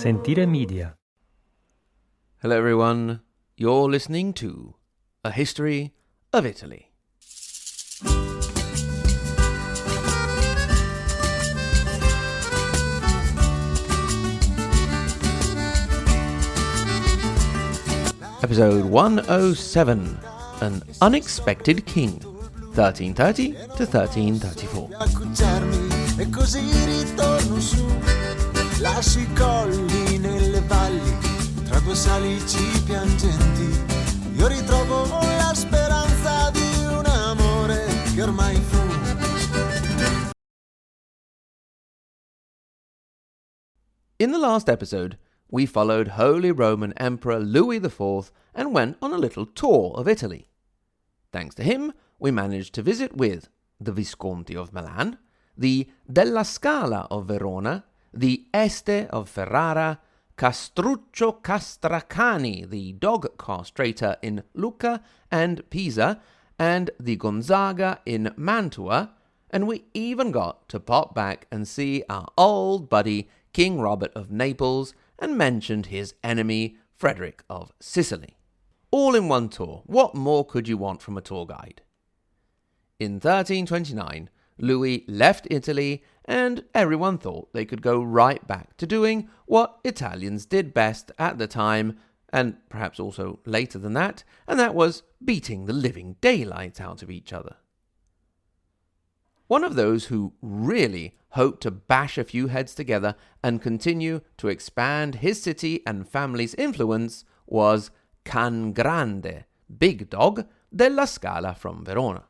Sentire Media. Hello everyone, you're listening to A History of Italy. Episode 107, An Unexpected King, 1330 to 1334. E così ritorno su, lascio I colli nelle valli, tra due salici piangenti, io ritrovo la speranza di un amore che ormai fu. In the last episode, we followed Holy Roman Emperor Louis IV and went on a little tour of Italy. Thanks to him, we managed to visit with the Visconti of Milan, the Della Scala of Verona, the Este of Ferrara, Castruccio Castracani, the dog castrator in Lucca and Pisa, and the Gonzaga in Mantua, and we even got to pop back and see our old buddy King Robert of Naples and mentioned his enemy Frederick of Sicily. All in one tour. What more could you want from a tour guide? In 1329, Louis left Italy, and everyone thought they could go right back to doing what Italians did best at the time, and perhaps also later than that, and that was beating the living daylights out of each other. One of those who really hoped to bash a few heads together and continue to expand his city and family's influence was Can Grande, Big Dog, della Scala from Verona.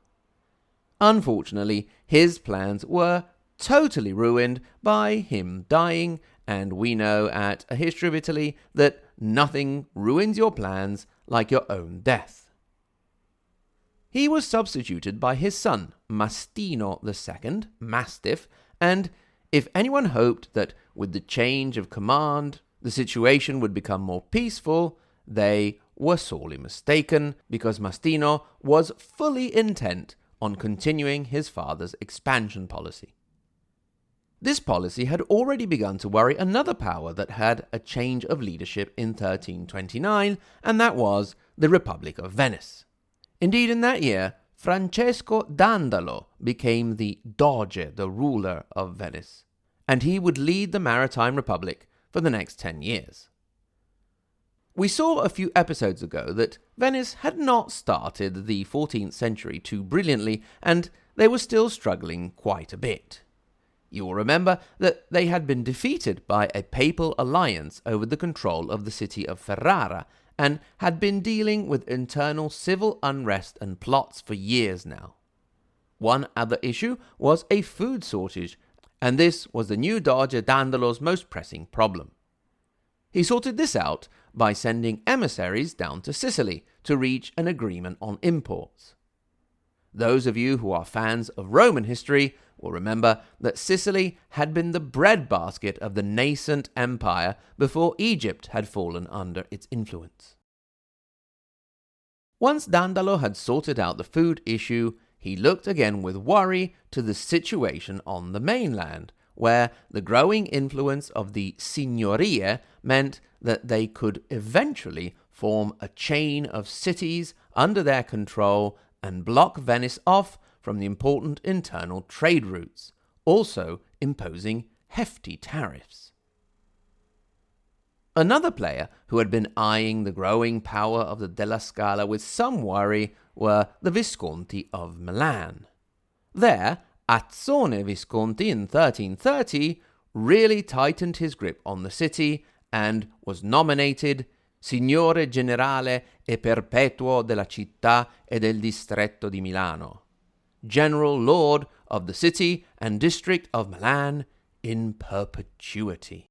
Unfortunately, his plans were totally ruined by him dying, and we know at A History of Italy that nothing ruins your plans like your own death. He was substituted by his son, Mastino II, Mastiff, and if anyone hoped that with the change of command the situation would become more peaceful, they were sorely mistaken, because Mastino was fully intent on continuing his father's expansion policy. This policy had already begun to worry another power that had a change of leadership in 1329, and that was the Republic of Venice. Indeed, in that year, Francesco Dandolo became the Doge, the ruler of Venice, and he would lead the Maritime Republic for the next 10 years. We saw a few episodes ago that Venice had not started the 14th century too brilliantly, and they were still struggling quite a bit. You will remember that they had been defeated by a papal alliance over the control of the city of Ferrara, and had been dealing with internal civil unrest and plots for years now. One other issue was a food shortage, and this was the new Doge Dandolo's most pressing problem. He sorted this out by sending emissaries down to Sicily to reach an agreement on imports. Those of you who are fans of Roman history will remember that Sicily had been the breadbasket of the nascent empire before Egypt had fallen under its influence. Once Dandolo had sorted out the food issue, he looked again with worry to the situation on the mainland, where the growing influence of the signorie meant that they could eventually form a chain of cities under their control and block Venice off from the important internal trade routes, also imposing hefty tariffs. Another player who had been eyeing the growing power of the Della Scala with some worry were the Visconti of Milan. There, Azzone Visconti in 1330 really tightened his grip on the city and was nominated Signore Generale e Perpetuo della Città e del Distretto di Milano, General Lord of the City and District of Milan in perpetuity.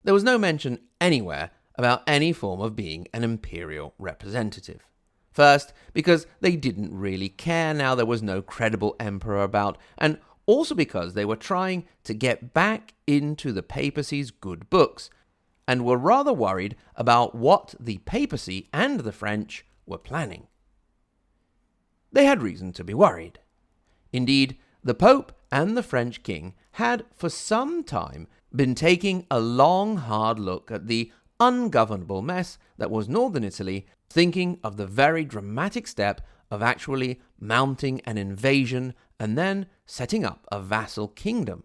There was no mention anywhere about any form of being an imperial representative. First, because they didn't really care now there was no credible emperor about, and also because they were trying to get back into the papacy's good books, and were rather worried about what the papacy and the French were planning. They had reason to be worried. Indeed, the Pope and the French king had for some time been taking a long, hard look at the ungovernable mess that was northern Italy, thinking of the very dramatic step of actually mounting an invasion and then setting up a vassal kingdom.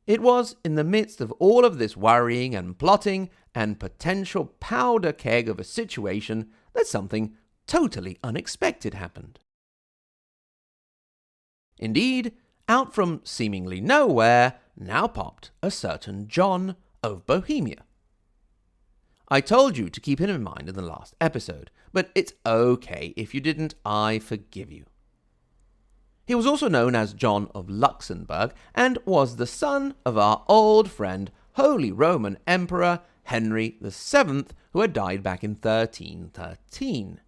It was in the midst of all of this worrying and plotting and potential powder keg of a situation that something totally unexpected happened. Indeed, out from seemingly nowhere now popped a certain John of Bohemia. I told you to keep him in mind in the last episode, but it's okay if you didn't, I forgive you. He was also known as John of Luxembourg and was the son of our old friend, Holy Roman Emperor Henry VII, who had died back in 1313.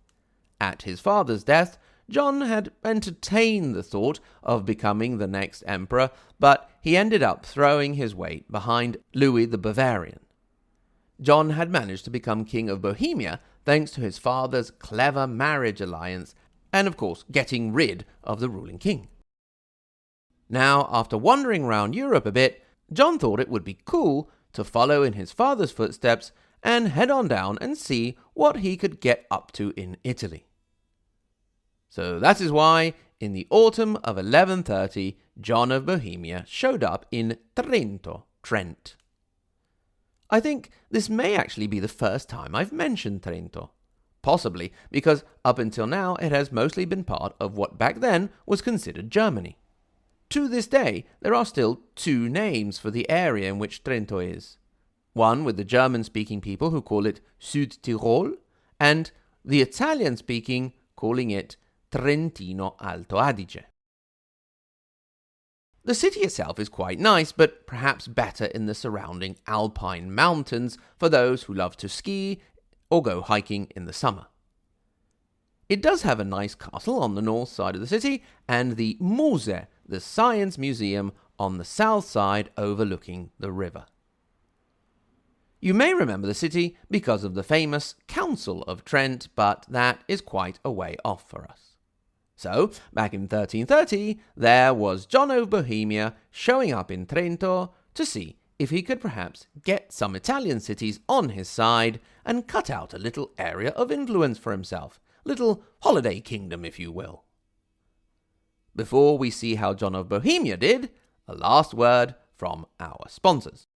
At his father's death, John had entertained the thought of becoming the next emperor, but he ended up throwing his weight behind Louis the Bavarian. John had managed to become king of Bohemia thanks to his father's clever marriage alliance and, of course, getting rid of the ruling king. Now, after wandering around Europe a bit, John thought it would be cool to follow in his father's footsteps and head on down and see what he could get up to in Italy. So that is why, in the autumn of 1130, John of Bohemia showed up in Trento, Trent. I think this may actually be the first time I've mentioned Trento, possibly because up until now it has mostly been part of what back then was considered Germany. To this day, there are still two names for the area in which Trento is. One with the German-speaking people who call it Südtirol, and the Italian-speaking calling it Trentino Alto Adige. The city itself is quite nice, but perhaps better in the surrounding alpine mountains for those who love to ski or go hiking in the summer. It does have a nice castle on the north side of the city, and the Muse, the Science Museum, on the south side overlooking the river. You may remember the city because of the famous Council of Trent, but that is quite a way off for us. So, back in 1330, there was John of Bohemia showing up in Trento to see if he could perhaps get some Italian cities on his side and cut out a little area of influence for himself, little holiday kingdom, if you will. Before we see how John of Bohemia did, a last word from our sponsors.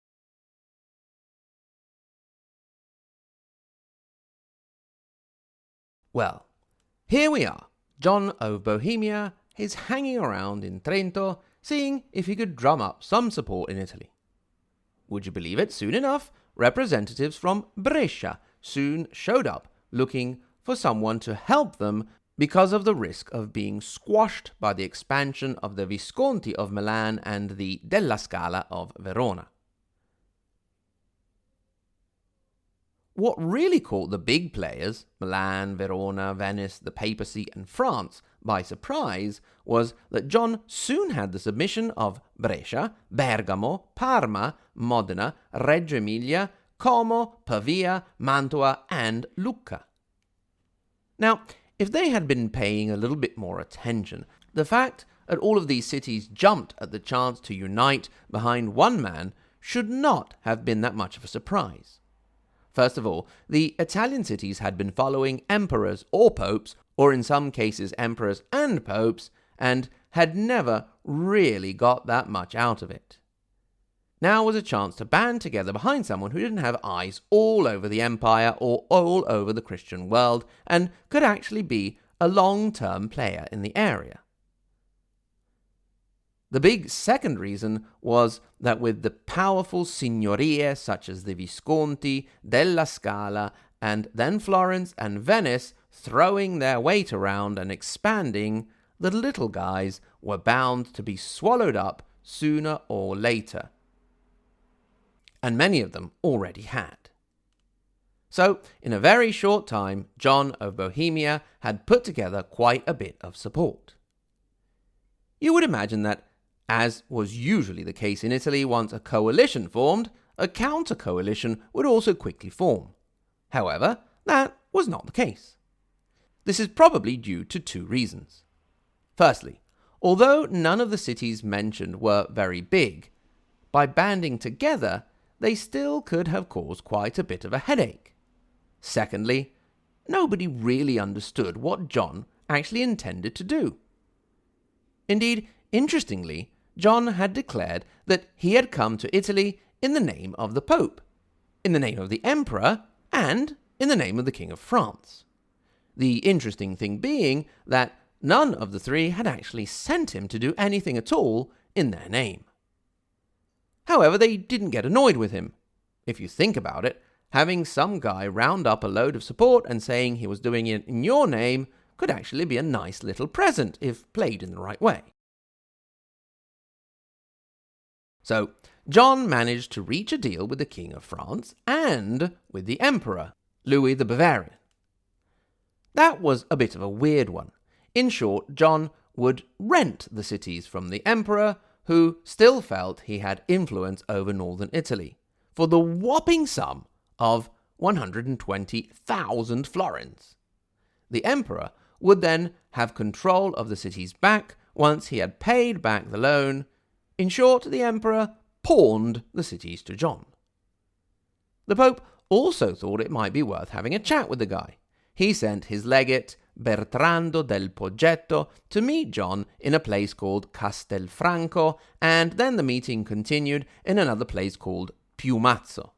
Well, here we are. John of Bohemia is hanging around in Trento, seeing if he could drum up some support in Italy. Would you believe it? Soon enough, representatives from Brescia soon showed up looking for someone to help them because of the risk of being squashed by the expansion of the Visconti of Milan and the Della Scala of Verona. What really caught the big players, Milan, Verona, Venice, the papacy, and France, by surprise was that John soon had the submission of Brescia, Bergamo, Parma, Modena, Reggio Emilia, Como, Pavia, Mantua, and Lucca. Now, if they had been paying a little bit more attention, the fact that all of these cities jumped at the chance to unite behind one man should not have been that much of a surprise. First of all, the Italian cities had been following emperors or popes, or in some cases emperors and popes, and had never really got that much out of it. Now was a chance to band together behind someone who didn't have eyes all over the empire or all over the Christian world, and could actually be a long-term player in the area. The big second reason was that with the powerful signorie such as the Visconti, Della Scala, and then Florence and Venice throwing their weight around and expanding, the little guys were bound to be swallowed up sooner or later. And many of them already had. So, in a very short time, John of Bohemia had put together quite a bit of support. You would imagine that, as was usually the case in Italy, once a coalition formed, a counter-coalition would also quickly form. However, that was not the case. This is probably due to two reasons. Firstly, although none of the cities mentioned were very big, by banding together, they still could have caused quite a bit of a headache. Secondly, nobody really understood what John actually intended to do. Indeed, interestingly, John had declared that he had come to Italy in the name of the Pope, in the name of the Emperor, and in the name of the King of France. The interesting thing being that none of the three had actually sent him to do anything at all in their name. However, they didn't get annoyed with him. If you think about it, having some guy round up a load of support and saying he was doing it in your name could actually be a nice little present if played in the right way. So, John managed to reach a deal with the King of France and with the Emperor, Louis the Bavarian. That was a bit of a weird one. In short, John would rent the cities from the Emperor, who still felt he had influence over northern Italy, for the whopping sum of 120,000 florins. The Emperor would then have control of the cities back once he had paid back the loan. In short, the Emperor pawned the cities to John. The Pope also thought it might be worth having a chat with the guy. He sent his legate, Bertrando del Poggetto, to meet John in a place called Castelfranco, and then the meeting continued in another place called Piumazzo.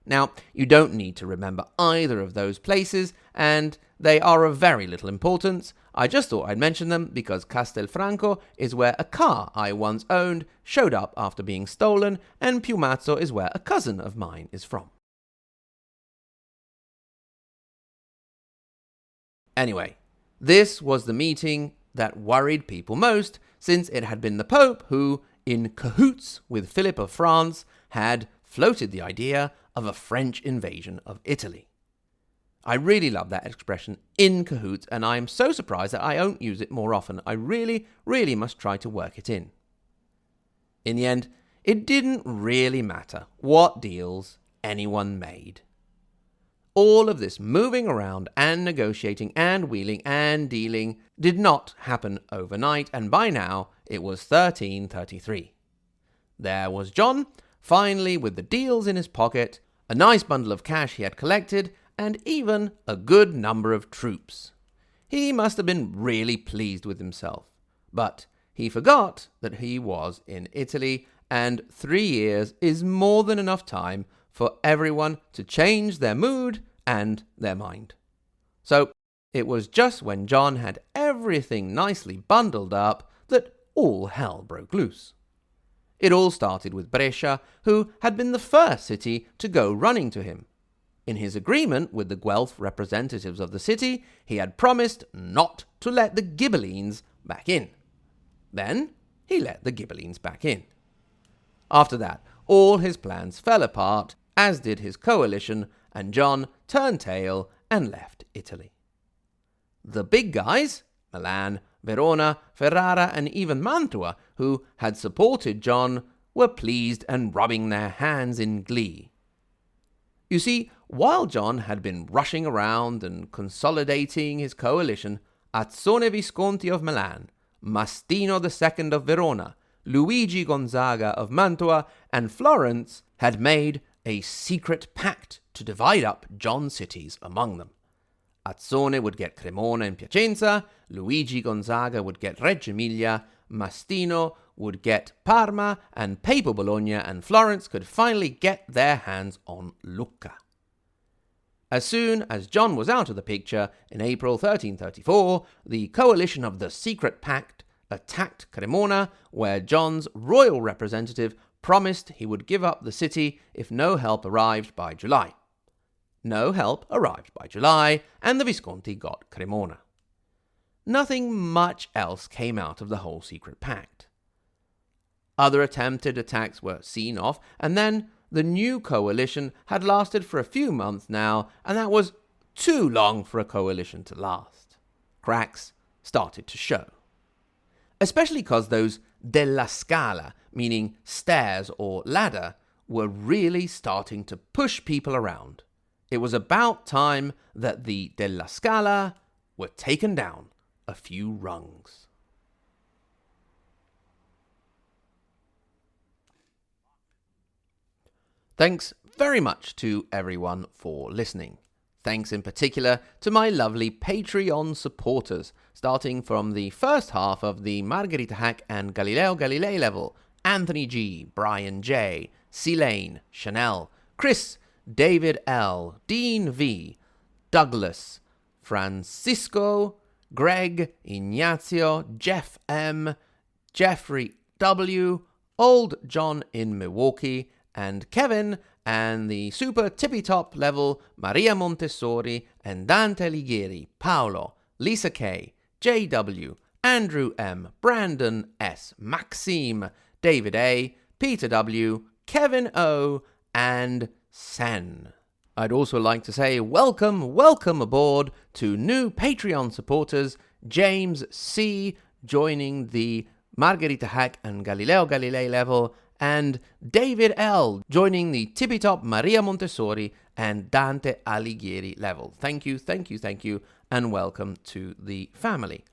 Now, you don't need to remember either of those places, and they are of very little importance. I just thought I'd mention them because Castelfranco is where a car I once owned showed up after being stolen, and Piumazzo is where a cousin of mine is from. Anyway, this was the meeting that worried people most, since it had been the Pope who, in cahoots with Philip of France, had floated the idea of a French invasion of Italy. I really love that expression, in cahoots, and I am so surprised that I don't use it more often. I really, really must try to work it in. In the end, it didn't really matter what deals anyone made. All of this moving around and negotiating and wheeling and dealing did not happen overnight, and by now it was 1333. There was John, finally with the deals in his pocket, a nice bundle of cash he had collected, and even a good number of troops. He must have been really pleased with himself. But he forgot that he was in Italy, and 3 years is more than enough time for everyone to change their mood and their mind. So it was just when John had everything nicely bundled up that all hell broke loose. It all started with Brescia, who had been the first city to go running to him. In his agreement with the Guelph representatives of the city, he had promised not to let the Ghibellines back in. Then he let the Ghibellines back in. After that, all his plans fell apart, as did his coalition, and John turned tail and left Italy. The big guys, Milan, Verona, Ferrara, and even Mantua, who had supported John, were pleased and rubbing their hands in glee. You see, while John had been rushing around and consolidating his coalition, Azzone Visconti of Milan, Mastino II of Verona, Luigi Gonzaga of Mantua, and Florence had made a secret pact to divide up John's cities among them. Azzone would get Cremona and Piacenza, Luigi Gonzaga would get Reggio Emilia, Mastino would get Parma, and Papal Bologna and Florence could finally get their hands on Lucca. As soon as John was out of the picture, in April 1334, the coalition of the Secret Pact attacked Cremona, where John's royal representative promised he would give up the city if no help arrived by July. No help arrived by July, and the Visconti got Cremona. Nothing much else came out of the whole secret pact. Other attempted attacks were seen off, and then the new coalition had lasted for a few months now, and that was too long for a coalition to last. Cracks started to show. Especially because those della Scala, meaning stairs or ladder, were really starting to push people around. It was about time that the della Scala were taken down a few rungs. Thanks very much to everyone for listening. Thanks in particular to my lovely Patreon supporters, starting from the first half of the Margherita Hack and Galileo Galilei level: Anthony G, Brian J, Celane, Chanel, Chris, David L, Dean V, Douglas, Francisco, Greg, Ignazio, Jeff M, Jeffrey W, Old John in Milwaukee, and Kevin, and the super tippy-top level Maria Montessori and Dante Alighieri, Paolo, Lisa K, JW, Andrew M, Brandon S, Maxime, David A, Peter W, Kevin O, and Sen. I'd also like to say welcome aboard to new Patreon supporters, James C, joining the Margherita Hack and Galileo Galilei level, and David L, joining the tippy-top Maria Montessori and Dante Alighieri level. Thank you, and welcome to the family.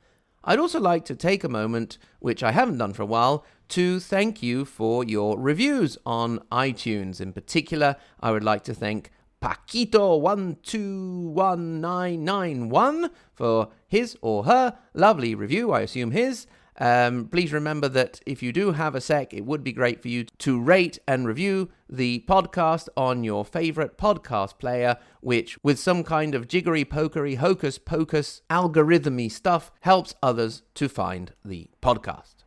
I'd also like to take a moment, which I haven't done for a while, to thank you for your reviews on iTunes. In particular, I would like to thank Paquito121991 for his or her lovely review. I assume his. Please remember that if you do have a sec, it would be great for you to rate and review the podcast on your favorite podcast player, which, with some kind of jiggery-pokery, hocus-pocus, algorithmy stuff, helps others to find the podcast.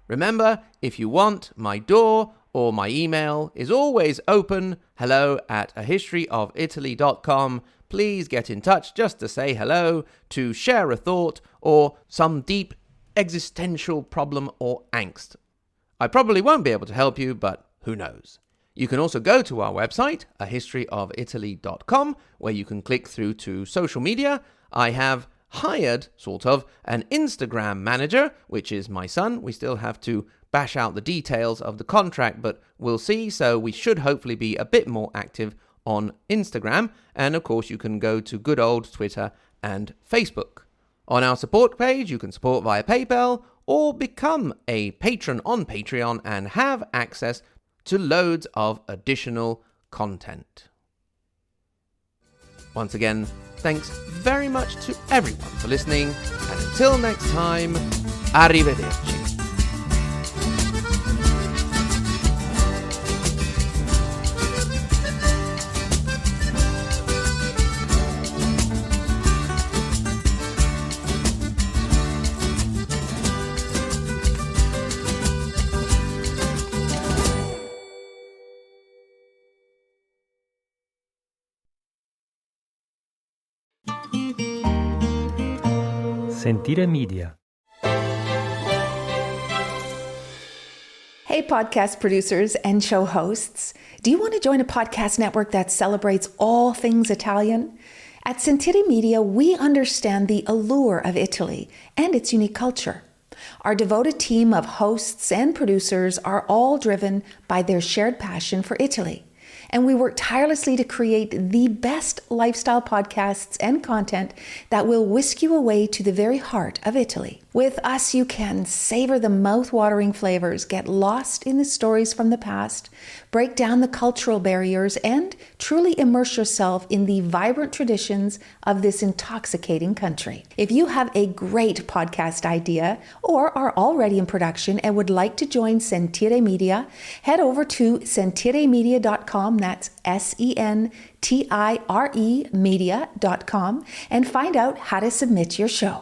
Remember, if you want, my door or my email is always open, hello@ahistoryofitaly.com. Please get in touch just to say hello, to share a thought, or some deep existential problem or angst. I probably won't be able to help you, but who knows. You can also go to our website, ahistoryofitaly.com, where you can click through to social media. I have hired, an Instagram manager, which is my son. We still have to bash out the details of the contract, but we'll see. So we should hopefully be a bit more active on Instagram. And of course, you can go to good old Twitter and Facebook. On our support page, you can support via PayPal or become a patron on Patreon and have access to loads of additional content. Once again, thanks very much to everyone for listening, and until next time, arrivederci. Sentire Media. Hey, podcast producers and show hosts. Do you want to join a podcast network that celebrates all things Italian? At Sentire Media, we understand the allure of Italy and its unique culture. Our devoted team of hosts and producers are all driven by their shared passion for Italy. And we work tirelessly to create the best lifestyle podcasts and content that will whisk you away to the very heart of Italy. With us, you can savor the mouth-watering flavors, get lost in the stories from the past, break down the cultural barriers, and truly immerse yourself in the vibrant traditions of this intoxicating country. If you have a great podcast idea or are already in production and would like to join Sentire Media, head over to sentiremedia.com, that's SENTIRE media.com, and find out how to submit your show.